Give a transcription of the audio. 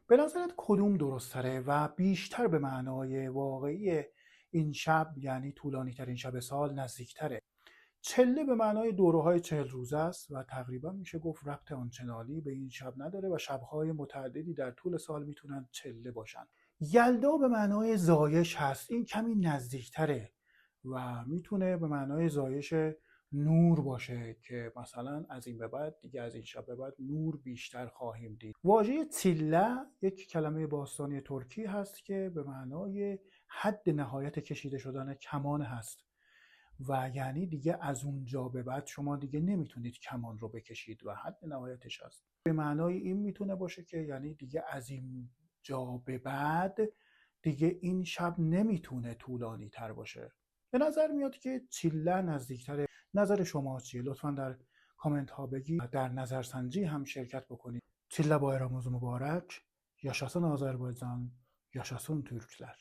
به نظرت کدوم درست‌تره و بیشتر به معنای واقعی این شب، یعنی طولانی ترین شب سال، نزدیکتره؟ چله به معنای دوره‌های 40 روزه است و تقریبا میشه گفت ربط آنچنانی به این شب نداره و شب‌های متعددی در طول سال میتونن چله باشن. یلدا به معنای زایش هست، این کمی نزدیکتره و میتونه به معنای زایش نور باشه که مثلا از این به بعد دیگه، از این شب به بعد نور بیشتر خواهیم دید. واژه تیله یک کلمه باستانی ترکی هست که به معنای حد نهایت کشیده شدن کمان هست و یعنی دیگه از اونجا به بعد شما دیگه نمیتونید کمان رو بکشید و حد نهایتش هست. به معنای این میتونه باشه که یعنی دیگه از این جا به بعد دیگه این شب نمیتونه طولانی تر باشه. به نظر میاد که چیله نزدیکتره. نظر شما چیه؟ لطفا در کامنت ها بگید. در نظرسنجی هم شرکت بکنید. Çillə bayramımız mübarək. Yaşasın Azərbaycan, yaşasın türklər.